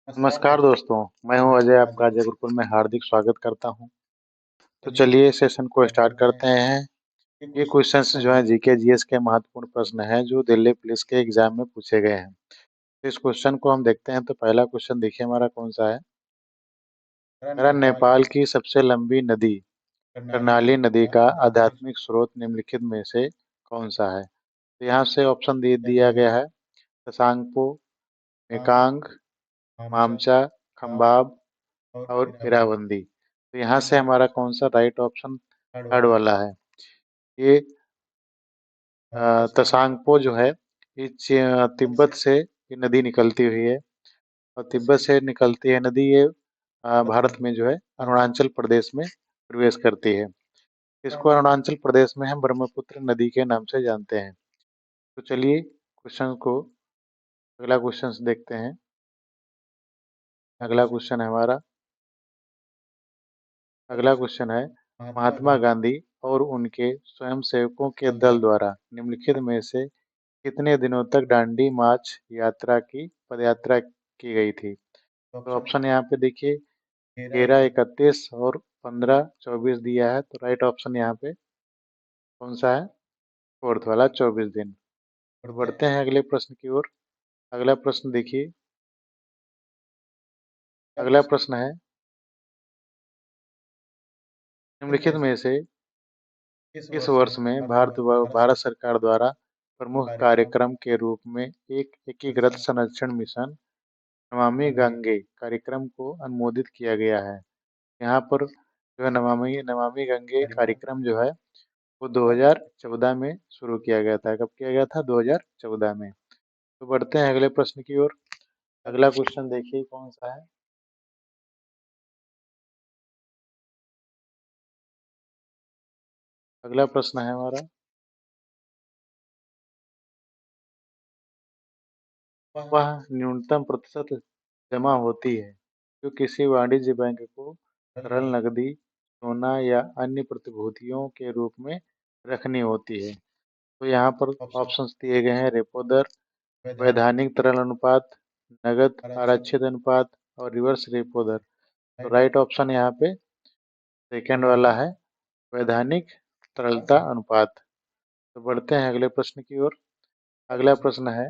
नमस्कार दोस्तों, मैं हूं अजय, आपका अजय गुरुकुल में हार्दिक स्वागत करता हूं। तो चलिए सेशन को स्टार्ट करते हैं। ये क्वेश्चंस जो हैं जीके जीएस के महत्वपूर्ण प्रश्न हैं जो दिल्ली पुलिस के एग्जाम में पूछे गए हैं। तो इस क्वेश्चन को हम देखते हैं। तो पहला क्वेश्चन देखिए हमारा कौन सा है। हमारा नेपाल की सबसे लंबी नदी कर्णाली नदी का आध्यात्मिक स्रोत निम्नलिखित में से कौन सा है। तो यहाँ से ऑप्शन दे दिया गया है शशांकपो, मेकांग, मामचा, खम्बाब और इरावंदी। तो यहाँ से हमारा कौन सा राइट ऑप्शन थर्ड वाला है। ये तसांगपो जो है ये तिब्बत से ये नदी निकलती हुई है और तिब्बत से निकलती है नदी ये भारत में जो है अरुणाचल प्रदेश में प्रवेश करती है। इसको अरुणाचल प्रदेश में हम ब्रह्मपुत्र नदी के नाम से जानते हैं। तो चलिए क्वेश्चन को अगला क्वेश्चन देखते हैं। अगला क्वेश्चन है महात्मा गांधी और उनके स्वयंसेवकों के दल द्वारा निम्नलिखित में से कितने दिनों तक दांडी मार्च यात्रा की पदयात्रा की गई थी। तो ऑप्शन यहाँ पे देखिए 13, 31 और 15, 24 दिया है। तो राइट ऑप्शन यहाँ पे कौन सा है, फोर्थ वाला 24 दिन। और बढ़ते हैं अगले प्रश्न की ओर। अगला प्रश्न देखिए। अगला प्रश्न है निम्नलिखित में से किस वर्ष में भारत सरकार द्वारा प्रमुख कार्यक्रम के रूप में एक एकीकृत संरक्षण मिशन नमामि गंगे कार्यक्रम को अनुमोदित किया गया है। यहाँ पर जो है नमामि नमामि गंगे कार्यक्रम जो है वो 2014 में शुरू किया गया था। कब किया गया था? 2014 में। तो बढ़ते हैं अगले प्रश्न की ओर। अगला क्वेश्चन देखिए कौन सा है। अगला प्रश्न है हमारा वह न्यूनतम प्रतिशत जमा होती है जो किसी वाणिज्य बैंक को तरल नकदी, सोना या अन्य प्रतिभूतियों के रूप में रखनी होती है। तो यहाँ पर ऑप्शंस दिए गए हैं रेपो दर, वैधानिक तरल अनुपात, नगद आरक्षित अनुपात और रिवर्स रेपो दर। तो राइट ऑप्शन यहाँ पे सेकेंड वाला है, वैधानिक तरलता अनुपात। तो बढ़ते हैं अगले प्रश्न की ओर। अगला प्रश्न है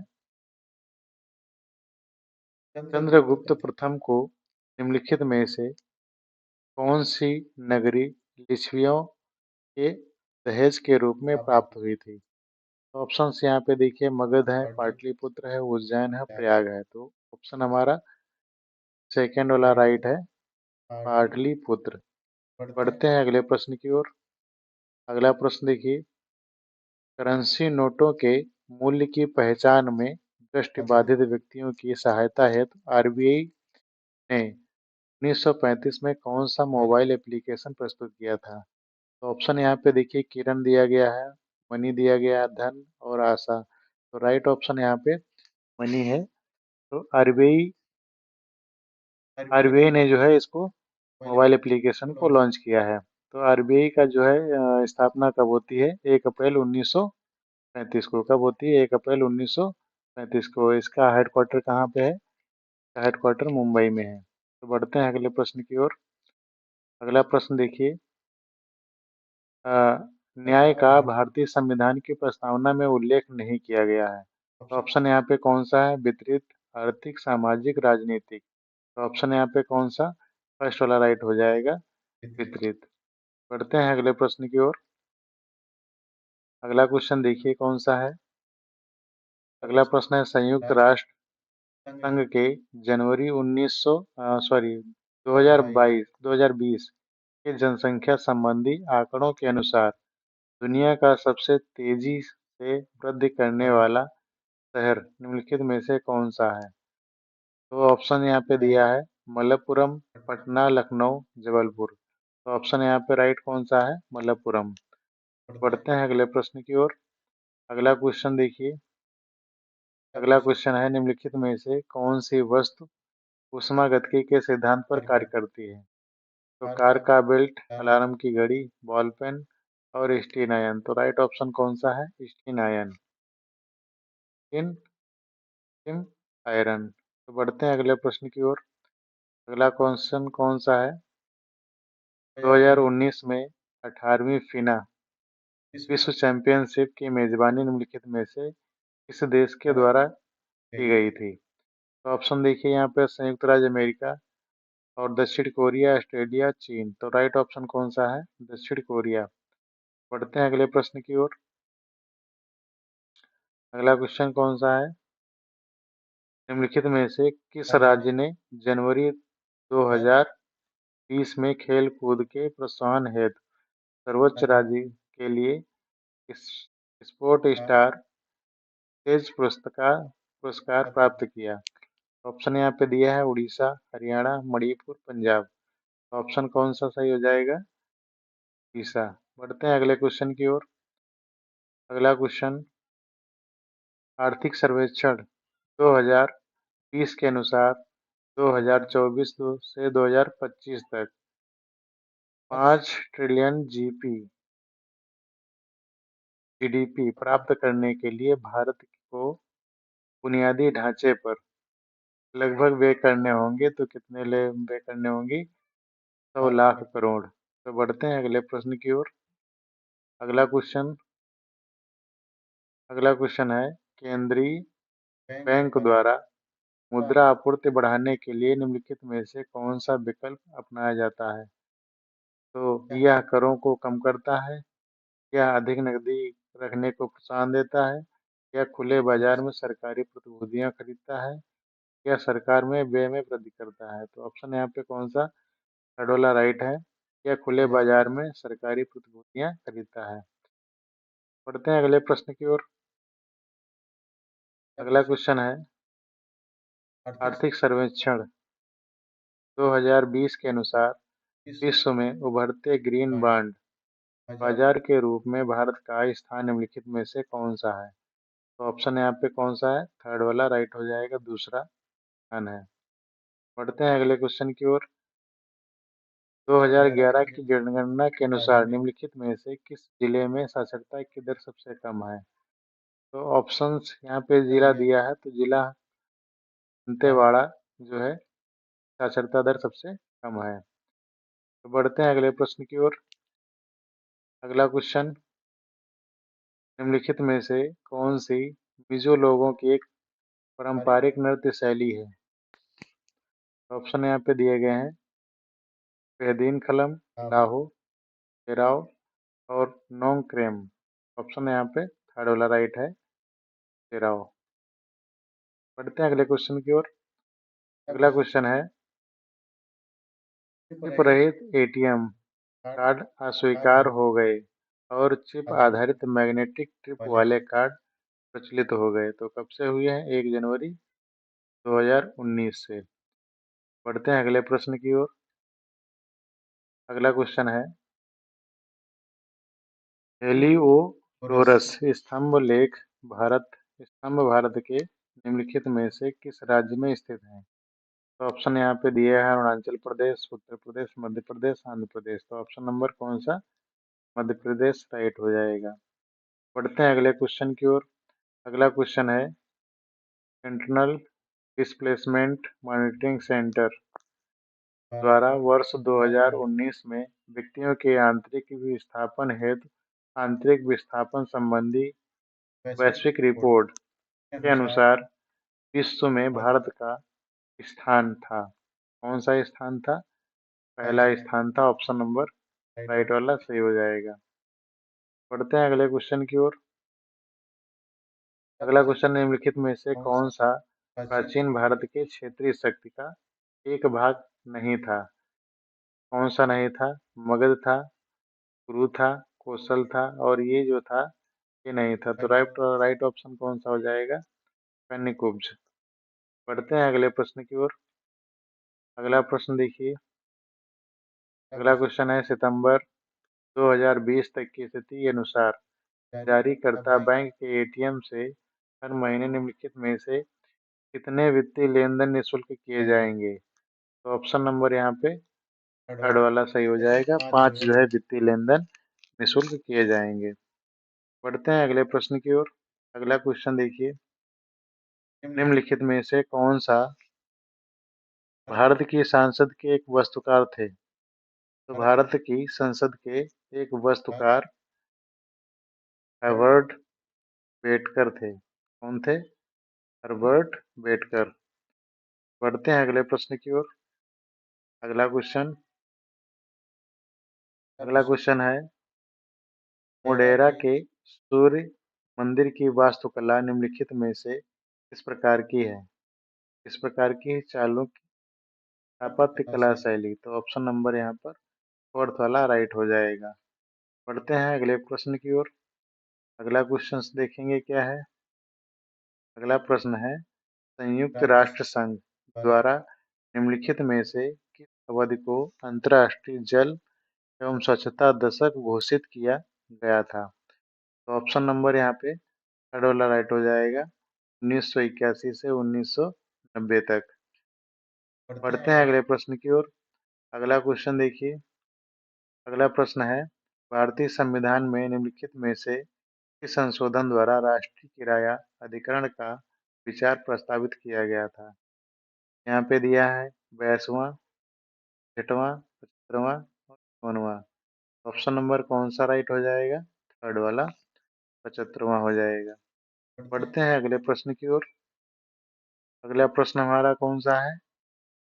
चंद्रगुप्त प्रथम को निम्नलिखित में से कौन सी नगरी लिच्छवियों के दहेज के रूप में प्राप्त हुई थी। तो ऑप्शंस यहाँ पे देखिए मगध है, पाटलिपुत्र है, उज्जैन है, प्रयाग है। तो ऑप्शन हमारा सेकेंड वाला राइट है, पाटलिपुत्र। बढ़ते हैं अगले प्रश्न की ओर। अगला प्रश्न देखिए करेंसी नोटों के मूल्य की पहचान में दृष्टिबाधित व्यक्तियों की सहायता हेतु आरबीआई ने 1935 में कौन सा मोबाइल एप्लीकेशन प्रस्तुत किया था। तो ऑप्शन यहाँ पे देखिए किरण दिया गया है, मनी दिया गया है, धन और आशा। तो राइट ऑप्शन यहाँ पे मनी है। तो आरबीआई आरबीआई ने जो है इसको मोबाइल एप्लीकेशन को लॉन्च किया है। तो आरबीआई का जो है स्थापना कब होती है? 1 अप्रैल 1935 को। कब होती है? 1 अप्रैल 1935 को। इसका हेडक्वार्टर कहाँ पे है? हेडक्वार्टर मुंबई में है। तो बढ़ते हैं अगले प्रश्न की ओर। अगला प्रश्न देखिए अ, न्याय का भारतीय संविधान की प्रस्तावना में उल्लेख नहीं किया गया है। तो ऑप्शन यहाँ पे कौन सा है? वितरित, आर्थिक, सामाजिक, राजनीतिक। तो ऑप्शन यहाँ पे कौन सा फर्स्ट वाला राइट हो जाएगा? वितरित। बढ़ते हैं अगले प्रश्न की ओर। अगला क्वेश्चन देखिए कौन सा है। अगला प्रश्न है संयुक्त राष्ट्र संघ के जनवरी 2020 के जनसंख्या संबंधी आंकड़ों के अनुसार दुनिया का सबसे तेजी से वृद्धि करने वाला शहर निम्नलिखित में से कौन सा है। तो ऑप्शन यहाँ पे दिया है मलप्पुरम, पटना, लखनऊ, जबलपुर। तो ऑप्शन यहाँ पे राइट कौन सा है? मलप्पुरम। बढ़ते हैं अगले प्रश्न की ओर। अगला क्वेश्चन देखिए। अगला क्वेश्चन है निम्नलिखित में से कौन सी वस्तु ऊष्मागतिकी के सिद्धांत पर कार्य करती है। तो कार का बेल्ट, अलार्म की घड़ी, बॉल पेन और स्टीन आयन। तो राइट ऑप्शन कौन सा है? Steam iron, steam iron. तो बढ़ते हैं अगले प्रश्न की ओर। अगला क्वेश्चन कौन सा है? 2019 में 18वीं FINA विश्व चैंपियनशिप की मेजबानी निम्नलिखित में से किस देश के द्वारा की गई थी? तो ऑप्शन देखिए यहाँ पे, संयुक्त राज्य अमेरिका और दक्षिण कोरिया, ऑस्ट्रेलिया, चीन। तो राइट ऑप्शन कौन सा है? दक्षिण कोरिया। बढ़ते हैं अगले प्रश्न की ओर। अगला क्वेश्चन कौन सा है? निम्नलिखित में से किस राज्य ने जनवरी 2020 में खेल कूद के प्रोत्साहन हेतु सर्वोच्च राज्य के लिए स्पोर्ट स्टार तेज पुरस्कार प्राप्त किया? ऑप्शन यहाँ पे दिया है, उड़ीसा, हरियाणा, मणिपुर, पंजाब। ऑप्शन कौन सा सही हो जाएगा? उड़ीसा। बढ़ते हैं अगले क्वेश्चन की ओर। अगला क्वेश्चन, आर्थिक सर्वेक्षण 2020 के अनुसार 2024 से 2025 तक 5 ट्रिलियन जीडीपी प्राप्त करने के लिए भारत को बुनियादी ढांचे पर लगभग व्यय करने होंगे, तो कितने व्यय करने होंगी? 100 लाख करोड़। तो बढ़ते हैं अगले प्रश्न की ओर। अगला क्वेश्चन है, केंद्रीय बैंक द्वारा मुद्रा आपूर्ति बढ़ाने के लिए निम्नलिखित में से कौन सा विकल्प अपनाया जाता है? तो यह करों को कम करता है, यह अधिक नकदी रखने को प्रोत्साहन देता है, यह खुले बाजार में सरकारी प्रतिभूतियां खरीदता है, या सरकार में व्यय में वृद्धि करता है? तो ऑप्शन यहाँ पे कौन सा थर्ड वाला राइट है? यह खुले बाजार में सरकारी प्रतिभूतियां खरीदता है। बढ़ते हैं अगले प्रश्न की ओर। अगला क्वेश्चन है, आर्थिक सर्वेक्षण 2020 के अनुसार विश्व में उभरते ग्रीन बॉन्ड बाजार के रूप में भारत का स्थान निम्नलिखित में से कौन सा है? तो ऑप्शन यहाँ पे कौन सा है? थर्ड वाला राइट हो जाएगा, दूसरा स्थान है। बढ़ते हैं अगले क्वेश्चन की ओर। 2011 की जनगणना के अनुसार निम्नलिखित में से किस जिले में साक्षरता की दर सबसे कम है? तो ऑप्शंस यहाँ पे जिला दिया है, तो जिला दंतेवाड़ा जो है, साक्षरता दर सबसे कम है। तो बढ़ते हैं अगले प्रश्न की ओर। अगला क्वेश्चन, निम्नलिखित में से कौन सी मिजो लोगों की एक पारंपरिक नृत्य शैली है? ऑप्शन यहाँ पे दिए गए हैं, बेहदीन खलम, लाहो, तेराव और नोंगक्रेम। ऑप्शन यहाँ पे थर्ड वाला राइट है, तेराव। बढ़ते हैं अगले क्वेश्चन की ओर। अगला क्वेश्चन है, चिप रहित एटीएम कार्ड अस्वीकार हो गए और चिप आधारित मैग्नेटिक ट्रिप वाले कार्ड प्रचलित हो गए, तो कब से हुए हैं? 1 जनवरी 2019 से। बढ़ते हैं अगले प्रश्न की ओर। अगला क्वेश्चन है, हेलिओडोरस स्तंभ भारत के निम्नलिखित में से किस राज्य में स्थित है? तो ऑप्शन यहाँ पे दिए हैं, अरुणाचल प्रदेश, उत्तर प्रदेश, मध्य प्रदेश, आंध्र प्रदेश। तो ऑप्शन नंबर कौन सा? मध्य प्रदेश राइट हो जाएगा। बढ़ते हैं अगले क्वेश्चन की ओर। अगला क्वेश्चन है, सेंट्रल डिस्प्लेसमेंट मॉनिटरिंग सेंटर द्वारा वर्ष 2019 में व्यक्तियों के आंतरिक विस्थापन हेतु आंतरिक विस्थापन संबंधी वैश्विक रिपोर्ट के अनुसार विश्व में भारत का स्थान था। कौन सा स्थान था? पहला स्थान था, ऑप्शन नंबर राइट वाला सही हो जाएगा। बढ़ते हैं अगले क्वेश्चन की ओर। अगला क्वेश्चन, निम्नलिखित में से कौन सा प्राचीन भारत के क्षेत्रीय शक्ति का एक भाग नहीं था? कौन सा नहीं था? मगध था, कुरु था, कौशल था, और ये जो था ये नहीं था। तो राइट ऑप्शन कौन सा हो जाएगा? कन्याकुब्ज। बढ़ते हैं अगले प्रश्न की ओर। अगला प्रश्न देखिए। अगला क्वेश्चन है, सितंबर 2020 तक की स्थिति के अनुसार जारीकर्ता बैंक के एटीएम से हर महीने निम्नलिखित में से कितने वित्तीय लेन देन निःशुल्क किए जाएंगे? तो ऑप्शन नंबर यहाँ पे थर्ड वाला सही हो जाएगा, 5 जो है वित्तीय लेन देन निःशुल्क किए जाएंगे। बढ़ते हैं अगले प्रश्न की ओर। अगला क्वेश्चन देखिए, निम्नलिखित में से कौन सा भारत की संसद के एक वास्तुकार थे। तो भारत की संसद के एक वास्तुकार हर्बर्ट बेकर थे। कौन थे? Herbert baker. बढ़ते हैं अगले प्रश्न की ओर। अगला क्वेश्चन अगला क्वेश्चन है, मोढेरा के सूर्य मंदिर की वास्तुकला निम्नलिखित में से किस प्रकार की है? किस प्रकार की है? चालुक्य स्थापत्य कला शैली। तो ऑप्शन नंबर यहाँ पर फोर्थ वाला राइट हो जाएगा। बढ़ते हैं अगले प्रश्न की ओर। अगला क्वेश्चन देखेंगे क्या है। अगला प्रश्न है, संयुक्त राष्ट्र संघ द्वारा निम्नलिखित में से किस अवधि को अंतर्राष्ट्रीय जल एवं स्वच्छता दशक घोषित किया गया था? तो ऑप्शन नंबर यहाँ पे थर्ड वाला राइट हो जाएगा, 1981 से 1990 तक। बढ़ते हैं अगले प्रश्न की ओर। अगला क्वेश्चन देखिए। अगला प्रश्न है, भारतीय संविधान में निम्नलिखित में से किस संशोधन द्वारा राष्ट्रीय किराया अधिकरण का विचार प्रस्तावित किया गया था? यहाँ पे दिया है 82वां, 6वां, 75वां और 54वां। ऑप्शन नंबर कौन सा राइट हो जाएगा? थर्ड वाला 75वां हो जाएगा। बढ़ते हैं अगले प्रश्न की ओर। अगला प्रश्न हमारा कौन सा है?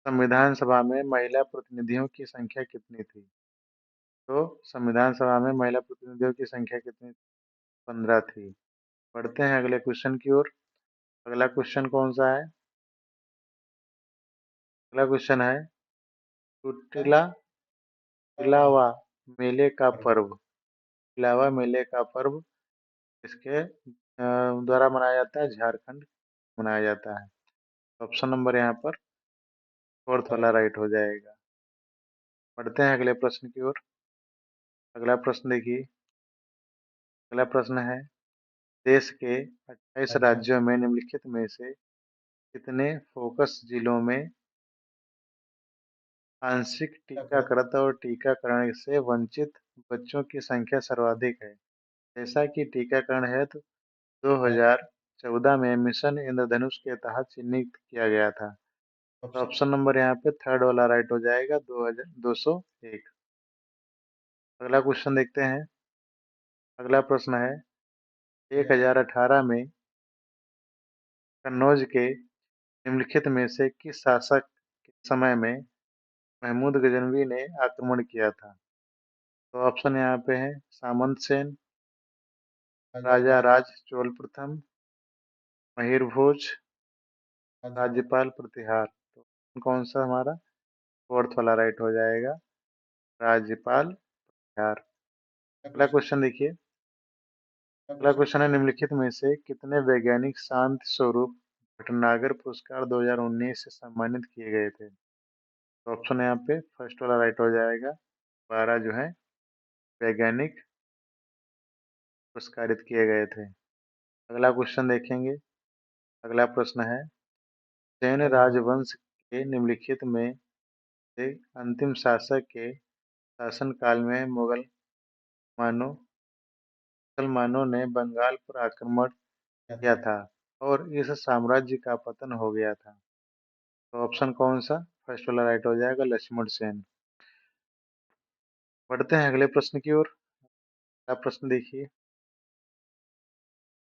संविधान सभा में महिला प्रतिनिधियों की संख्या कितनी थी? तो संविधान सभा में महिला प्रतिनिधियों की संख्या कितनी थी? 15 थी। बढ़ते हैं अगले क्वेश्चन की ओर। अगला क्वेश्चन कौन सा है? अगला क्वेश्चन है, टुटिला तिलावा मेले का पर्व। तिलावा मेले का पर्व किसके द्वारा मनाया जाता है? झारखंड मनाया जाता है। ऑप्शन नंबर यहाँ पर फोर्थ वाला राइट हो जाएगा। बढ़ते हैं अगले प्रश्न की ओर। अगला प्रश्न देखिए। अगला प्रश्न है, देश के 28 राज्यों में निम्नलिखित में से कितने फोकस जिलों में आंशिक टीकाकरण और टीकाकरण से वंचित बच्चों की संख्या सर्वाधिक है? जैसा कि टीकाकरण हेतु 2014 में मिशन इंद्रधनुष के तहत चिन्हित किया गया था। तो ऑप्शन नंबर यहाँ पे थर्ड वाला राइट हो जाएगा, 201। अगला क्वेश्चन देखते हैं। अगला प्रश्न है, 1018 में कन्नौज के निम्नलिखित में से किस शासक के समय में महमूद गजनवी ने आक्रमण किया था? तो ऑप्शन यहाँ पे है, सामंत सेन, राजा राज चोल प्रथम, महिर भोज, राज्यपाल प्रतिहार। तो कौन सा हमारा फोर्थ वाला राइट हो जाएगा, राज्यपाल प्रतिहार। अगला क्वेश्चन देखिए। अगला क्वेश्चन है, निम्नलिखित में से कितने वैज्ञानिक शांति स्वरूप भटनागर पुरस्कार 2019 से सम्मानित किए गए थे? तो ऑप्शन यहाँ पे फर्स्ट वाला राइट हो जाएगा, 12 जो है वैज्ञानिक पुरस्कारित किए गए थे। अगला क्वेश्चन देखेंगे। अगला प्रश्न है, सेन राजवंश के निम्नलिखित में से अंतिम शासक के शासनकाल में मुसलमानों ने बंगाल पर आक्रमण किया था और इस साम्राज्य का पतन हो गया था? तो ऑप्शन कौन सा फर्स्ट वाला राइट हो जाएगा, लक्ष्मण सेन। बढ़ते हैं अगले प्रश्न की ओर। अगला प्रश्न देखिए।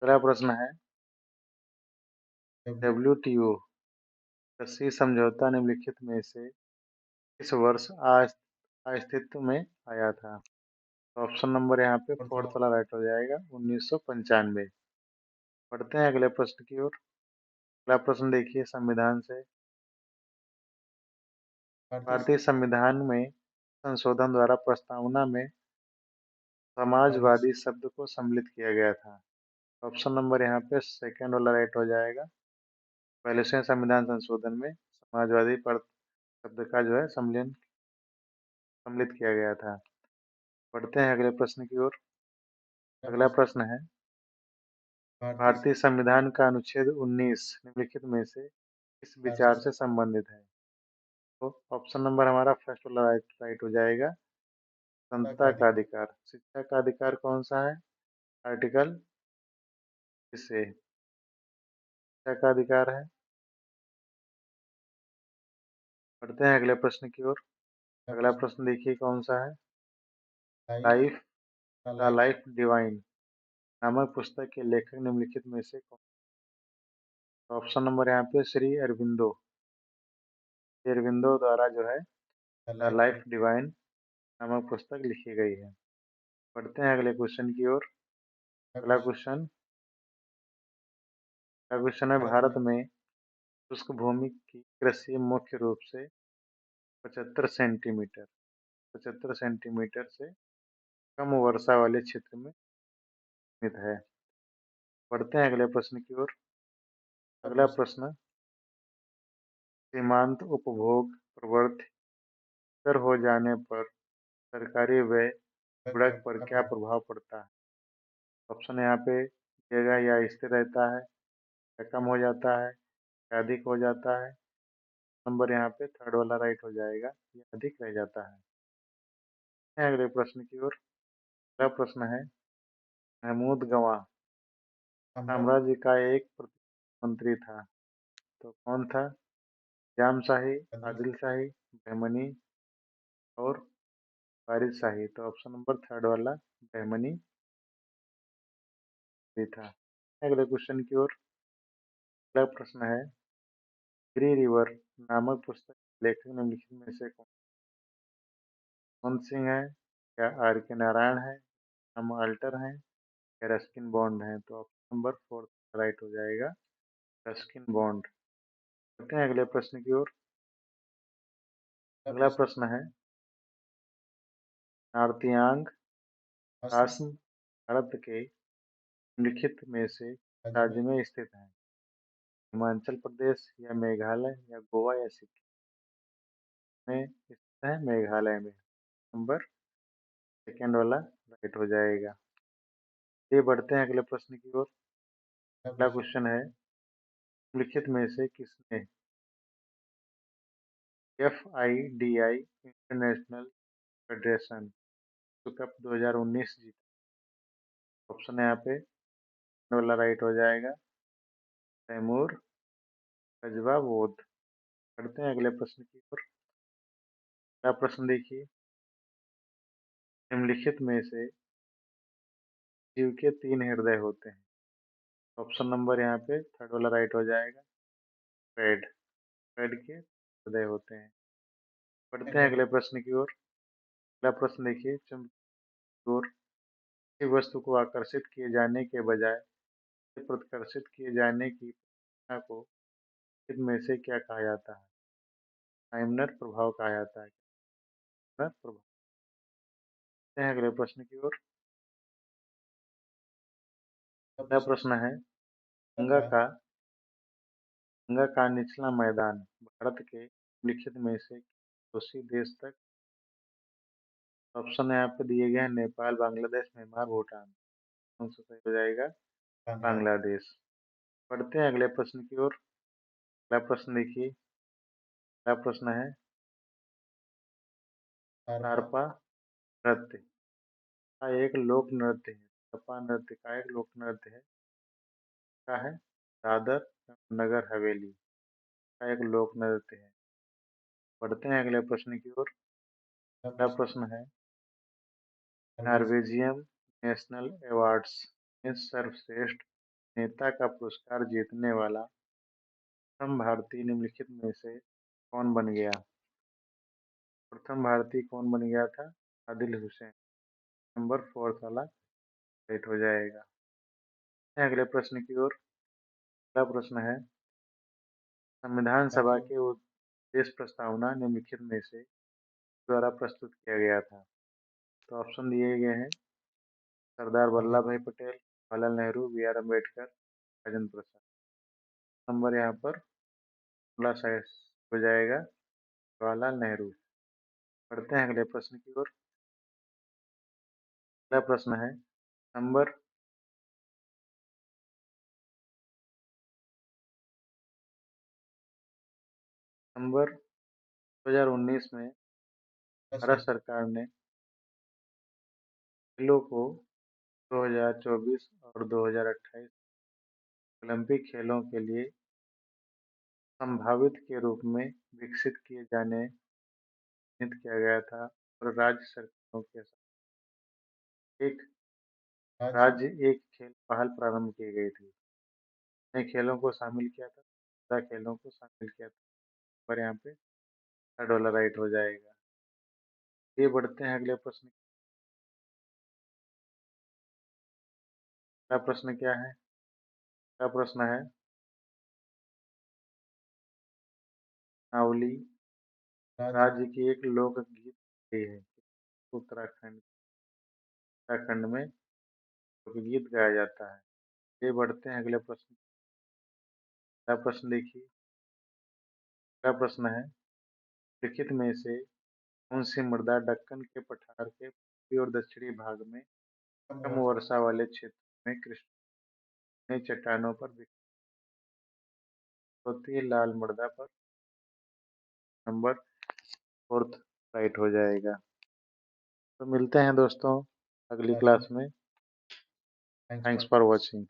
अगला प्रश्न है, WTO कृषि समझौता निम्नलिखित में से किस वर्ष अस्तित्व में आया था? तो ऑप्शन नंबर यहाँ पे फोर्थ वाला राइट हो जाएगा, 1995। बढ़ते हैं अगले प्रश्न की ओर। अगला प्रश्न देखिए संविधान से। भारतीय संविधान में संशोधन द्वारा प्रस्तावना में समाजवादी शब्द को सम्मिलित किया गया था। ऑप्शन नंबर यहाँ पे सेकेंड वाला राइट हो जाएगा। पहले से संविधान संशोधन में समाजवादी पर शब्द का जो है सम्मिलित किया गया था। बढ़ते हैं अगले प्रश्न की ओर। अगला प्रश्न है, भारतीय संविधान का अनुच्छेद 19 निम्नलिखित में से किस विचार से संबंधित है? तो ऑप्शन नंबर हमारा फर्स्ट वाला राइट हो जाएगा, समता का अधिकार। शिक्षा का अधिकार कौन सा है? आर्टिकल किससे शिक्षा का अधिकार है? बढ़ते हैं अगले प्रश्न की ओर। अगला प्रश्न देखिए कौन सा है। लाइफ द लाइफ डिवाइन नामक पुस्तक के लेखक निम्नलिखित में से कौन। तो ऑप्शन नंबर यहाँ पे श्री अरविंदो। श्री अरविंदो द्वारा जो है द लाइफ डिवाइन नामक पुस्तक लिखी गई है। बढ़ते हैं अगले क्वेश्चन की ओर। अगला क्वेश्चन है भारत में शुष्क भूमि की कृषि मुख्य रूप से 75 सेंटीमीटर से कम वर्षा वाले क्षेत्र में स्थित है। बढ़ते हैं अगले प्रश्न की ओर। अगला प्रश्न, सीमांत उपभोग प्रवृत्ति स्थिर हो जाने पर सरकारी व्यय गुणक पर क्या प्रभाव पड़ता है। ऑप्शन यहाँ पे दिएगा, या स्थिर रहता है, या कम हो जाता है, या अधिक हो जाता है। नंबर यहाँ पे थर्ड वाला राइट हो जाएगा, या अधिक रह जाता है। अगले प्रश्न की ओर। अगला प्रश्न है, महमूद गवाह साम्राज्य का एक मंत्री था, तो कौन था। जाम शाही, आदिल शाही, बहमनी और वारिद शाही। तो ऑप्शन नंबर थर्ड वाला बहमनी भी था। अगले क्वेश्चन की ओर। अगला प्रश्न है, गिरी रिवर नामक पुस्तक के लेखक निम्नलिखित में से कौन सिंह है, या आर के नारायण है, हम अल्टर हैं, या रस्किन बॉन्ड है। तो ऑप्शन नंबर फोर्थ राइट हो जाएगा, रस्किन बॉन्ड। बढ़ते हैं अगले प्रश्न की ओर। अगला प्रश्न है, नार्तियांग आसम भारत के निम्नलिखित में से राज्य में स्थित है। हिमाचल प्रदेश, या मेघालय, या गोवा, या सिक्किम में स्थित है। मेघालय में नंबर सेकेंड वाला राइट हो जाएगा। ये बढ़ते हैं अगले प्रश्न की ओर। अगला क्वेश्चन है, निम्नलिखित में से किसने FIDI इंटरनेशनल फेडरेशन कप 2019 जीता। ऑप्शन है यहाँ पे वाला राइट हो जाएगा, तैमूर कजवा बोध। बढ़ते हैं अगले प्रश्न की ओर। अगला प्रश्न देखिए, निम्नलिखित में से जीव के 3 हृदय होते हैं। ऑप्शन नंबर यहाँ पे थर्ड वाला राइट हो जाएगा, पेड। पेड के हृदय होते हैं। बढ़ते हैं अगले प्रश्न की ओर। अगला प्रश्न देखिए, चुंबकीय ओर किसी वस्तु को आकर्षित किए जाने के बजाय उसे प्रतिकर्षित किए जाने की प्रक्रिया को में से क्या कहा जाता है। टाइमनर प्रभाव कहा जाता है। टाइमनर प्रभाव। बढ़ते हैं अगले प्रश्न की ओर। अगला प्रश्न है, गंगा का निचला मैदान भारत के निम्नलिखित में से कोसी देश तक। ऑप्शन यहाँ पे दिए गए हैं, नेपाल, बांग्लादेश, म्यांमार, भूटान। कौन सा सही हो जाएगा, बांग्लादेश। बढ़ते हैं अगले प्रश्न की ओर। अगला प्रश्न देखिए। अगला प्रश्न है, तारपा नृत्य का एक लोक नृत्य है। तारपा नृत्य का एक लोक नृत्य है, क्या है। दादर नगर हवेली का एक लोक नृत्य है। बढ़ते हैं अगले प्रश्न की ओर। अगला प्रश्न है, नॉर्वेजियन नेशनल अवार्ड्स में सर्वश्रेष्ठ नेता का पुरस्कार जीतने वाला प्रथम भारतीय निम्नलिखित में से कौन बन गया। प्रथम भारतीय कौन बन गया था, आदिल हुसैन। नंबर फोर्थ वाला राइट हो जाएगा। अगले प्रश्न की ओर। अगला प्रश्न है, संविधान सभा के उद्देश्य प्रस्तावना निम्नलिखित में से द्वारा प्रस्तुत किया गया था। तो ऑप्शन दिए गए हैं, सरदार वल्लभ भाई पटेल, जवाहरलाल नेहरू, BR अम्बेडकर, राजेंद्र प्रसाद। नंबर यहाँ पर हो जाएगा, जवाहरलाल नेहरू। बढ़ते हैं अगले प्रश्न की ओर। अगला प्रश्न है, नंबर नंबर 2019 में भारत सरकार ने खेलों को 2024 और 2028 ओलंपिक खेलों के लिए संभावित के रूप में विकसित किए जाने चिन्हित किया गया था और राज्य सरकारों के साथ एक एक खेल पहल प्रारंभ की गई थी। नए खेलों को शामिल किया था, खेलों को शामिल किया था। और यहाँ पे $6 राइट हो जाएगा। ये बढ़ते हैं अगले प्रश्न। अगला प्रश्न क्या है? अगला प्रश्न है नावली राज्य की एक लोकगीत है। उत्तराखंड उत्तराखंड में लोकगीत गाया जाता है। ये बढ़ते हैं अगले प्रश्न। अगला प्रश्न देखिए। अगला प्रश्न है लिखित में से कौन सी मृदा दक्कन के पठार के पूर्वी और दक्षिणी भाग में कम वर्षा वाले क्षेत्र में कृष्णा चट्टानों पर विकसित होती है? लाल मृदा पर नंबर फोर्थ राइट हो जाएगा। तो मिलते हैं दोस्तों अगली क्लास में। Thanks for watching.